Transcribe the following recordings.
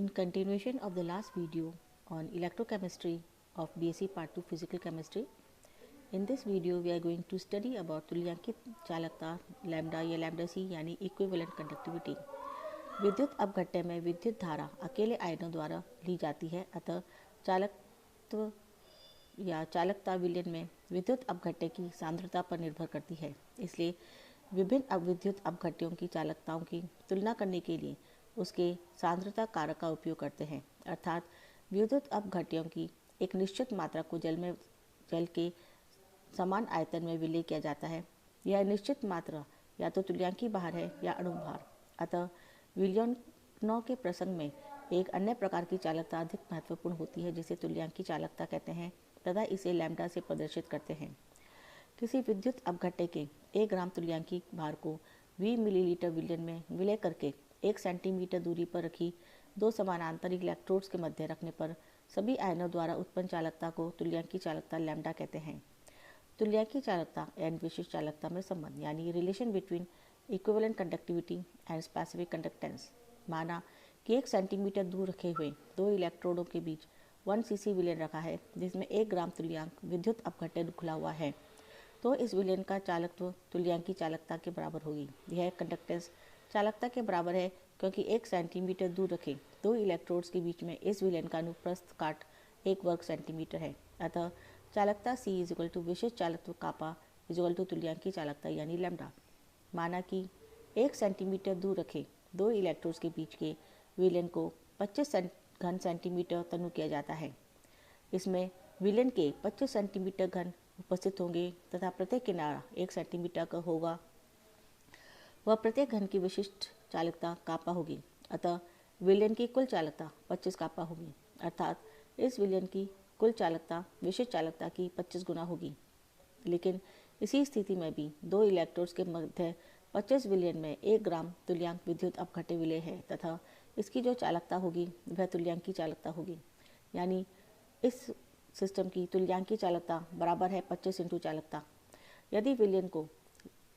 In continuation of the last video on electrochemistry of BSc Part 2 Physical Chemistry, in this video we are going to study about तुल्यांकित चालकता lambda या lambda सी यानी equivalent conductivity. विद्युत अपघट्य में विद्युत धारा अकेले आयनों द्वारा ली जाती है, अतः चालकत्व या चालकता विलयन में विद्युत अपघट्य की सांद्रता पर निर्भर करती है। इसलिए विभिन्न विद्युत अपघट्यों की चालकताओं की तुलना करने के लिए उसके सांद्रता कारक का उपयोग करते हैं, अर्थात विद्युत अपघट्यों की एक निश्चित मात्रा को जल के समान आयतन में विलय किया जाता है। यह निश्चित मात्रा या तो तुल्यांकी भार है या अणु भार। अतः विलयनों के प्रसंग में एक अन्य प्रकार की चालकता अधिक महत्वपूर्ण होती है, जिसे तुल्यांकी चालकता कहते हैं तथा इसे लैम्डा से प्रदर्शित करते हैं। किसी विद्युत अपघट्य के 1 ग्राम तुल्यांकी भार को 20 मिलीलीटर विलयन में विलय करके 1 सेंटीमीटर दूरी पर रखी 2 समानांतर इलेक्ट्रोड्स के मध्य रखने पर सभी आयनों द्वारा उत्पन्न चालकता को तुल्यांकी चालकता लैम्डा कहते हैं। तुल्यांकी चालकता एंड विशिष्ट चालकता में संबंध यानी relation between equivalent conductivity and specific conductance. माना कि 1 सेंटीमीटर दूर रखे हुए 2 इलेक्ट्रोडों के बीच 1 cc विलयन रखा है, जिसमें 1 ग्राम तुल्यांक विद्युत अपघट्य खुला हुआ है, तो इस विलयन का चालकत्व तुल्यांकी चालकता के बराबर होगी। यह कंडक्टेंस चालकता के बराबर है क्योंकि 1 सेंटीमीटर दूर रखे 2 इलेक्ट्रोड्स के बीच में इस विलयन का अनुप्रस्थ काट 1 वर्ग सेंटीमीटर है। अतः चालकता C = विशिष्ट चालकत्व कापा = तुल्यांकी चालकता यानी लैम्डा। माना कि 1 सेंटीमीटर दूर रखे 2 इलेक्ट्रोड्स के बीच के विलयन को 25 घन सेंटीमीटर तनु किया जाता है। इसमें विलयन के 25 सेंटीमीटर घन उपस्थित होंगे तथा प्रत्येक किनारा 1 सेंटीमीटर का होगा। वह प्रत्येक घन की विशिष्ट चालकता कापा होगी। अतः विलयन की कुल चालकता 25 कापा होगी, अर्थात इस विलयन की कुल चालकता विशिष्ट चालकता की 25 गुना होगी। लेकिन इसी स्थिति में भी 2 इलेक्ट्रोड्स के मध्य 25 विलयन में 1 ग्राम तुल्यांक विद्युत अपघट्य विलय है तथा इसकी जो चालकता होगी वह तुल्यांकी चालकता होगी। यानी इस सिस्टम की तुल्यांकी चालकता बराबर है 25 × चालकता। यदि विलयन को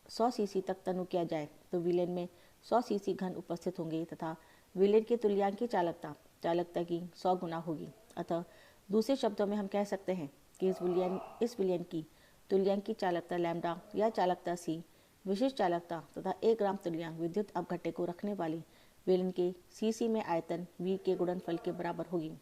100 cc तक तनु किया जाए तो विलयन में 100 cc घन उपस्थित होंगे तथा विलयन की तुल्यांकी चालकता चालकता की 100 गुना होगी। अतः दूसरे शब्दों में हम कह सकते हैं कि इस विलयन की तुल्यांकी चालकता लैम्डा या चालकता C विशिष्ट चालकता तथा 1 ग्राम तुल्यांक विद्युत अपघट्य को रखने वाले विलयन के cc में आयतन V के गुणनफल के बराबर होगी।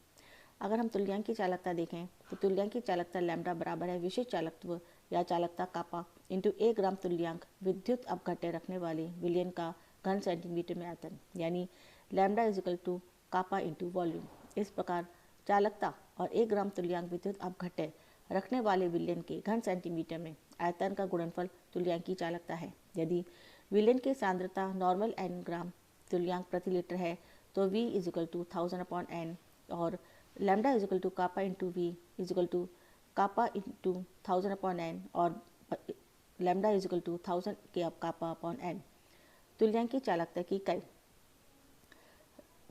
अगर हम तुल्यांकी चालकता देखें तो तुल्यांकी चालकता लैम्डा बराबर है विशिष्ट चालकत्व या चालकता कापा × 1 ग्राम तुल्यांक विद्युत अपघट्य रखने वाले विलयन का घन सेंटीमीटर में आयतन, यानी लैम्डा = कापा × वॉल्यूम। इस प्रकार चालकता और 1 ग्राम तुल्यांक विद्युत अपघट्य रखने वाले विलयन के घन सेंटीमीटर में आयतन का गुणनफल तुल्यांकी चालकता है। यदि विलयन की सांद्रता नॉर्मल n ग्राम तुल्यांक प्रति लीटर है तो V = 1000/n और लैम्डा = कापा × V = कापा × 1000/n और लैम्डा = 1000 के कापा/n। तुल्यांकी चालकता की इकाई।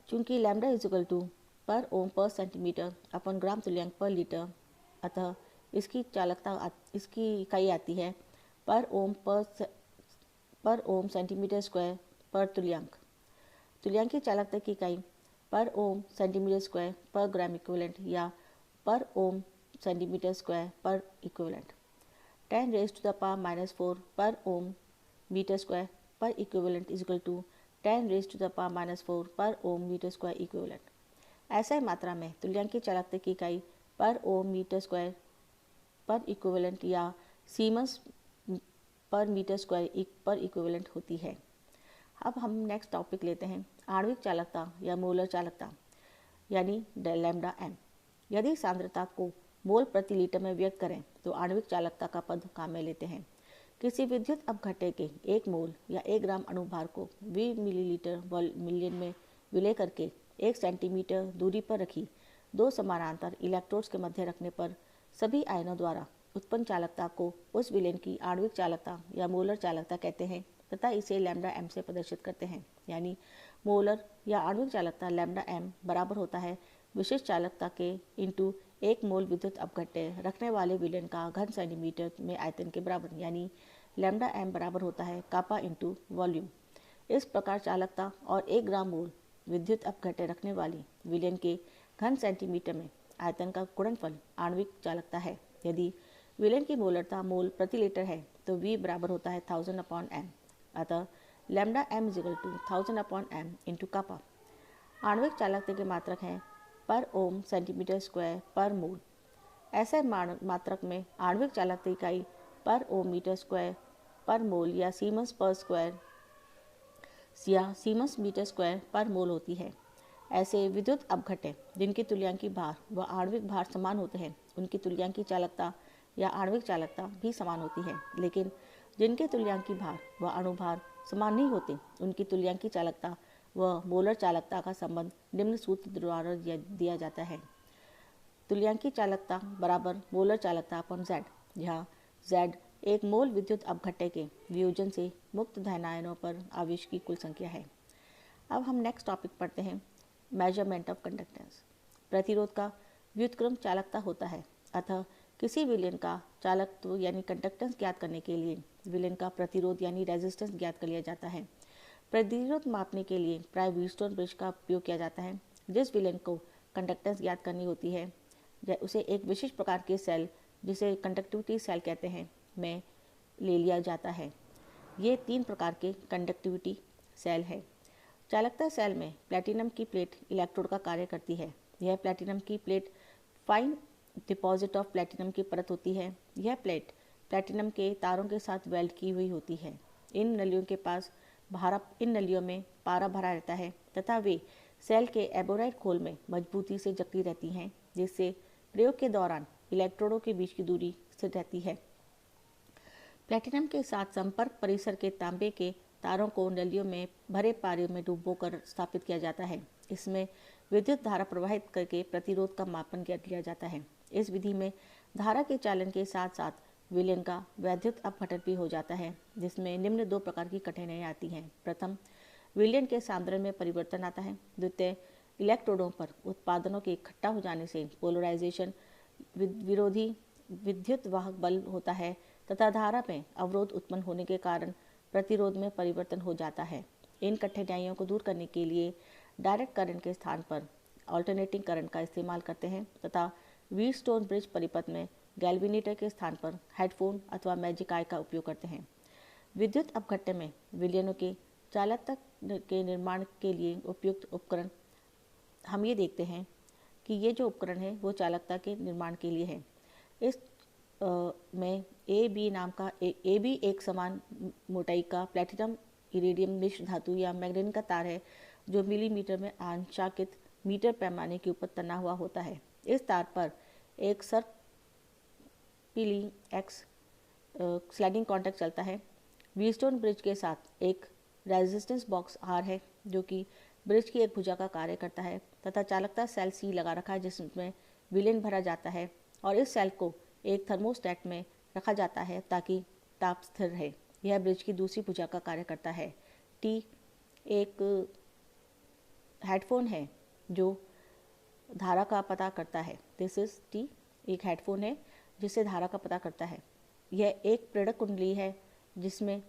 चूंकि लैम्डा = पर ओम पर सेंटीमीटर अपन ग्राम तुल्यांक पर लीटर, अतः इसकी इकाई आती है पर ओम सेंटीमीटर स्क्वायर पर तुल्यांक। तुल्यांकी चालकता की इकाई पर ओम सेंटीमीटर स्क्वायर पर ग्राम इक्विवेलेंट या पर ओम सेंटीमीटर स्क्वायर पर इक्विवेलेंट। 10⁻⁻⁴ पर ओम मीटर स्क्वायर पर इक्विवेलेंट = 10⁻⁻⁴ पर ओम मीटर स्क्वायर इक्विवेलेंट। ऐसे मात्रा में तुल्यांकी चालकता की इकाई पर ओम मीटर स्क्वायर पर इक्विवेलेंट या सीमेंस पर मीटर स्क्वायर पर इक्विवेलेंट होती है। अब हम नेक्स्ट टॉपिक लेते हैं आणविक चालकता या मोलर चालकता यानी लैम्डा m। यदि सांद्रता को मोल प्रति लीटर में व्यक्त करें तो आणविक चालकता का पद काम में लेते हैं। किसी विद्युत अपघट्य के 1 मोल या 1 ग्राम अणुभार को 20 मिलीलीटर विलयन में विलय करके 1 सेंटीमीटर दूरी पर रखी 2 समानांतर इलेक्ट्रोड्स के मध्य रखने पर सभी आयनों द्वारा उत्पन्न चालकता को उस विलयन की आणविक चालकता या मोलर चालकता कहते हैं तथा इसे लैम्डा m से प्रदर्शित करते हैं। यानी मोलर या आणविक चालकता लैम्डा m बराबर होता है विशिष्ट चालकता के × 1 मोल विद्युत अपघट्य रखने वाले विलयन का घन सेंटीमीटर में आयतन के बराबर, यानी लैम्डा m बराबर होता है कापा × वॉल्यूम। इस प्रकार चालकता और 1 ग्राम मोल विद्युत अपघट्य रखने वाली विलयन के घन सेंटीमीटर में आयतन का गुणनफल आणविक चालकता है। यदि विलयन की मोलरता मोल प्रति लीटर है तो V बराबर होता है 1000/m। अतः लैम्डा m = 1000/m इंटू कापा। आणविक चालकता के मात्रक हैं पर ओम सेंटीमीटर स्क्वायर पर मोल। ऐसे मात्रक में आणविक चालकता इकाई पर ओम मीटर स्क्वायर पर मोल या सीमेंस पर स्क्वायर या सीमेंस मीटर स्क्वायर पर मोल होती है। ऐसे विद्युत अपघट्य जिनके तुल्यांकी भार व आणविक भार समान होते हैं उनकी तुल्यांकी चालकता या आणविक चालकता भी समान होती है, लेकिन जिनके तुल्यांकी भार व अणुभार समान नहीं होते उनकी तुल्यांकी चालकता व मोलर चालकता का संबंध निम्न सूत्र द्वारा दिया जाता है। तुल्यांकी चालकता बराबर मोलर चालकता अपॉन Z, जहाँ Z एक मोल विद्युत अपघट्य के वियोजन से मुक्त धनायनों पर आवेश की कुल संख्या है। अब हम नेक्स्ट टॉपिक पढ़ते हैं, मेजरमेंट ऑफ कंडक्टेंस। प्रतिरोध का व्युत्क्रम चालकता होता है, अतः किसी विलयन का चालकत्व यानी कंडक्टेंस ज्ञात करने के लिए विलयन का प्रतिरोध यानी रेजिस्टेंस ज्ञात कर लिया जाता है। प्रतिरोध मापने के लिए प्राय व्हीटस्टोन ब्रिज का उपयोग किया जाता है। जिस विलयन को कंडक्टेंस ज्ञात करनी होती है उसे एक विशिष्ट प्रकार के सेल, जिसे कंडक्टिविटी सेल कहते हैं, में ले लिया जाता है। ये 3 प्रकार के कंडक्टिविटी सेल है। चालकता सेल में प्लैटिनम की प्लेट इलेक्ट्रोड का कार्य करती है। यह प्लैटिनम की plate fine deposit of platinum की परत होती है। यह प्लेट प्लैटिनम के तारों के साथ वेल्ड की हुई होती है। इन नलियों में पारा भरा रहता है तथा वे सेल के एबोराइड खोल में मजबूती से जकड़ी रहती हैं, जिससे प्रयोग के दौरान इलेक्ट्रोडों के बीच की दूरी स्थिर रहती है। प्लैटिनम के साथ संपर्क परिसर के तांबे के तारों को नलियों में भरे पारे में डुबोकर स्थापित किया जाता है। इसमें विद्युत धारा प्रवाहित करके प्रतिरोध का मापन किया जाता है। इस विधि में धारा के चालन के साथ साथ विलयन का वैद्युत अपघटन भी हो जाता है, जिसमें निम्न 2 प्रकार की कठिनाइयाँ आती हैं। प्रथम, विलयन के सांद्रण में परिवर्तन आता है। द्वितीय, इलेक्ट्रोडों पर उत्पादनों के इकट्ठा हो जाने से पोलराइजेशन विरोधी विद्युत वाहक बल होता है तथा धारा में अवरोध उत्पन्न होने के कारण प्रतिरोध में परिवर्तन हो जाता है। इन कठिनाइयों को दूर करने के लिए डायरेक्ट करंट के स्थान पर अल्टरनेटिंग करंट का इस्तेमाल करते हैं तथा व्हीटस्टोन ब्रिज परिपथ में गैल्वेनीटर के स्थान पर हेडफोन अथवा मैजिक आई का उपयोग करते हैं। विद्युत अपघट्य में विलयनों के चालकता के निर्माण के लिए उपयुक्त उपकरण हम ये देखते हैं कि ये जो उपकरण है वो चालकता के निर्माण के लिए है। इस में ए बी एक समान मोटाई का प्लैटिनम इरिडियम मिश्र धातु या मैग्नीशियम का तार है, जो मिलीमीटर में आंशाकित मीटर पैमाने के ऊपर तना हुआ होता है। इस तार पर एक सर्पिली एक्स स्लाइडिंग कॉन्टैक्ट चलता है। व्हीटस्टोन ब्रिज के साथ एक रेजिस्टेंस बॉक्स आर है, जो कि ब्रिज की एक भुजा का कार्य करता है तथा चालकता सेल सी लगा रखा है, जिसमें विलयन भरा जाता है और इस सेल को एक थर्मोस्टेट में रखा जाता है ताकि ताप स्थिर रहे। यह ब्रिज की दूसरी भुजा का कार्य करता है। टी एक हेडफोन है जो धारा का पता करता है। दिस इज टी एक हेडफोन है जिससे धारा का पता करता है। यह एक प्रेरक कुंडली है जिसमें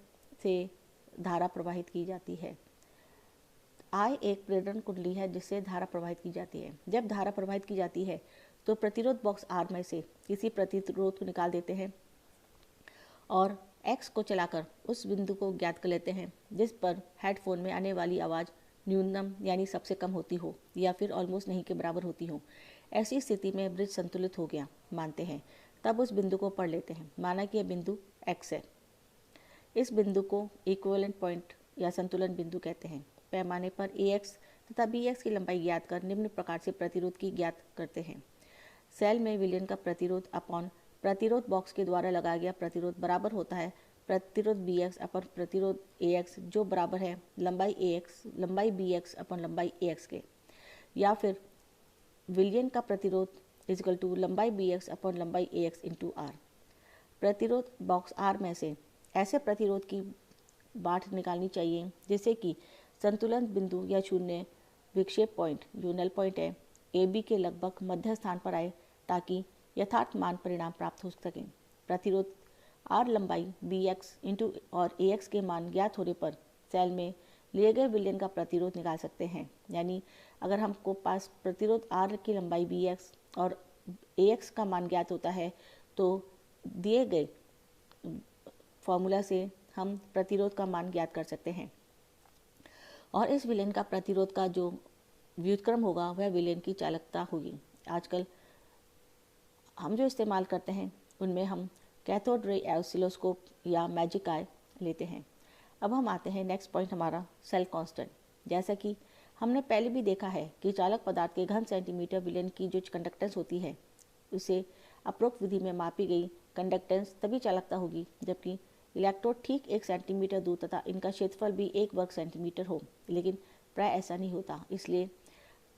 से धारा प्रवाहित की जाती है। आई एक प्रेरण कुंडली है जिससे धारा प्रवाहित की जाती है। जब धारा प्रवाहित की जाती है तो प्रतिरोध बॉक्स आर में से किसी प्रतिरोध को निकाल देते हैं और एक्स को चलाकर उस बिंदु को ज्ञात कर लेते हैं जिस पर हेडफोन में आने वाली आवाज़ न्यूनतम यानी सबसे कम होती हो या फिर ऑलमोस्ट नहीं के बराबर होती हो। ऐसी स्थिति में ब्रिज संतुलित हो गया मानते हैं, तब उस बिंदु को पढ़ लेते हैं। माना कि यह बिंदु एक्स है। इस बिंदु को इक्विवेलेंट पॉइंट या संतुलन बिंदु कहते हैं। पैमाने पर AX तथा BX की लंबाई ज्ञात कर निम्न प्रकार से प्रतिरोध की ज्ञात करते हैं। सेल में विलयन का प्रतिरोध अपॉन प्रतिरोध बॉक्स के द्वारा लगाया गया प्रतिरोध बराबर होता है प्रतिरोध BX अपॉन प्रतिरोध AX, जो बराबर है लंबाई BX अपॉन लंबाई AX के, या फिर विलयन का प्रतिरोध इक्वल टू लंबाई BX अपॉन लंबाई AX इंटू R। प्रतिरोध बॉक्स R में से ऐसे प्रतिरोध की बाट निकालनी चाहिए जिससे कि संतुलन बिंदु या शून्य विक्षेप पॉइंट जो नल पॉइंट है AB के लगभग मध्य स्थान पर आए ताकि यथार्थ मान परिणाम प्राप्त हो सकें। प्रतिरोध R लंबाई BX इंटू और AX के मान ज्ञात होने पर सेल में लिए गए विलयन का प्रतिरोध निकाल सकते हैं। यानी अगर हमको पास प्रतिरोध R की लंबाई Bx और Ax का मान ज्ञात होता है तो दिए गए फॉर्मूला से हम प्रतिरोध का मान ज्ञात कर सकते हैं। और इस विलयन का प्रतिरोध का जो व्युत्क्रम होगा वह विलयन की चालकता होगी। आजकल हम जो इस्तेमाल करते हैं उनमें हम कैथोड रे ऑसिलोस्कोप या मैजिक आई लेते हैं। अब हम आते हैं नेक्स्ट पॉइंट हमारा सेल कांस्टेंट। जैसा कि हमने पहले भी देखा है कि चालक पदार्थ के घन सेंटीमीटर विलयन की जो कंडक्टेंस होती है उसे उपरोक्त विधि में मापी गई कंडक्टेंस तभी चालकता होगी जबकि इलेक्ट्रोड ठीक 1 सेंटीमीटर दूर तथा इनका क्षेत्रफल भी 1 वर्ग सेंटीमीटर हो, लेकिन प्राय ऐसा नहीं होता। इसलिए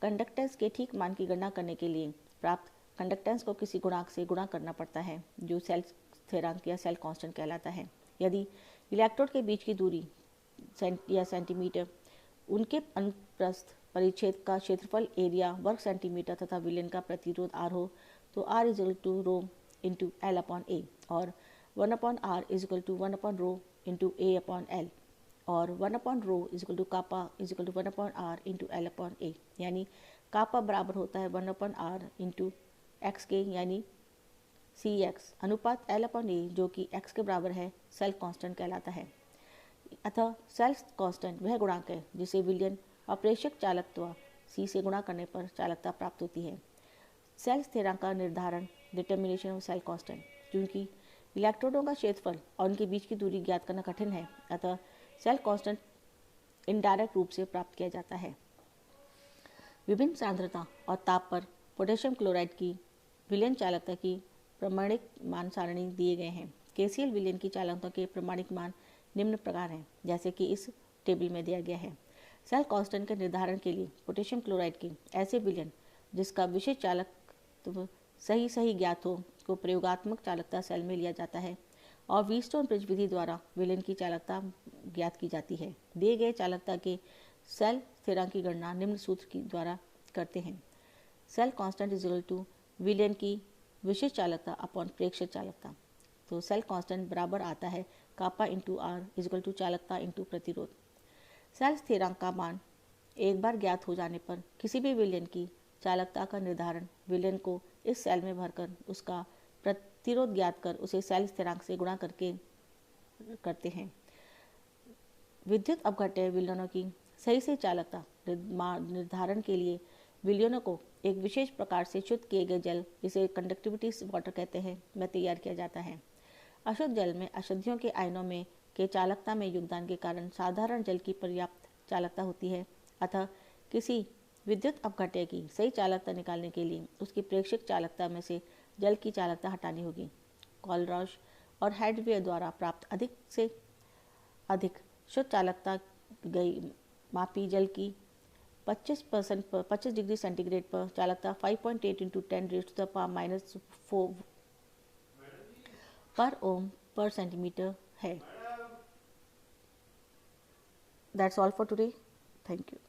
कंडक्टेंस के ठीक मान की गणना करने के लिए प्राप्त कंडक्टेंस को किसी गुणांक से गुणा करना पड़ता है जो सेल स्थिरांक या सेल कांस्टेंट कहलाता है। यदि इलेक्ट्रोड के बीच की दूरी या सेंटीमीटर, उनके अनुप्रस्थ परिच्छेद का क्षेत्रफल एरिया वर्ग सेंटीमीटर तथा विलयन का प्रतिरोध R हो तो R is equal to rho into L upon A और 1 upon R is equal to 1 upon rho into A upon L और 1 upon rho is equal to kappa is equal to 1 upon R into L upon A। यानी कापा बराबर होता है 1 upon R into x के यानी Cx अनुपात L upon A जो कि x के बराबर है सेल कांस्टेंट कहलाता है। अतः सेल कांस्टेंट वह गुणांक है जिसे विलयन और प्रेषक चालकत्व C से गुणा करने पर चालकता प्राप्त होती है। सेल स्थिरांक का निर्धारण डिटर्मिनेशन ऑफ सेल कांस्टेंट। क्योंकि इलेक्ट्रोडों का क्षेत्रफल और उनके बीच की दूरी ज्ञात करना कठिन है, अतः सेल कांस्टेंट इनडायरेक्ट रूप से प्राप्त किया जाता है। विभिन्न सांद्रता और ताप पर पोटेशियम क्लोराइड की विलयन चालकता की प्रमाणिक मान सारणी दिए गए हैं। KCl विलयन की चालकता के प्रमाणिक मान निम्न प्रकार हैं जैसे कि इस टेबल में दिया गया है। सेल कांस्टेंट के निर्धारण के लिए पोटेशियम क्लोराइड की ऐसे विलयन जिसका विशेष चालकत्व सही ज्ञात हो को प्रयोगात्मक चालकता सेल में लिया जाता है और व्हीटस्टोन ब्रिज विधि द्वारा विलयन की चालकता ज्ञात की जाती है। दिए गए चालकता के सेल स्थिरांक की गणना निम्न सूत्र के द्वारा करते हैं। Cell constant is equal to विलयन की विशेष चालकता अपॉन प्रेक्षक चालकता। तो सेल कांस्टेंट बराबर आता है kappa into R is equal to चालकता इंटू प्रतिरोध। सेल स्थिरांक का मान एक बार ज्ञात हो जाने पर किसी भी विलयन की चालकता का निर्धारण विलयन को इस सेल में भरकर उसका प्रतिरोध ज्ञात कर उसे सेल स्थिरांक से गुणा करके करते हैं। विद्युत अपघट्य विलयनों की सही से चालकता निर्धारण के लिए विलयनों को एक विशेष प्रकार से शुद्ध किए गए जल, जिसे कंडक्टिविटी वाटर कहते हैं, में तैयार किया जाता है। अशुद्ध जल में अशुद्धियों के आयनों में के चालकता में योगदान के कारण साधारण जल की पर्याप्त चालकता होती है। अतः किसी विद्युत अपघट्य की सही चालकता निकालने के लिए उसकी प्रेक्षक चालकता में से जल की चालकता हटानी होगी। कॉलरॉश और हेडवेयर द्वारा प्राप्त अधिक से अधिक शुद्ध चालकता गई मापी जल की 25 डिग्री सेंटीग्रेड पर चालकता 5.8 into 10 raise to the power -4 पर ओम पर सेंटीमीटर है। That's all for today. Thank you.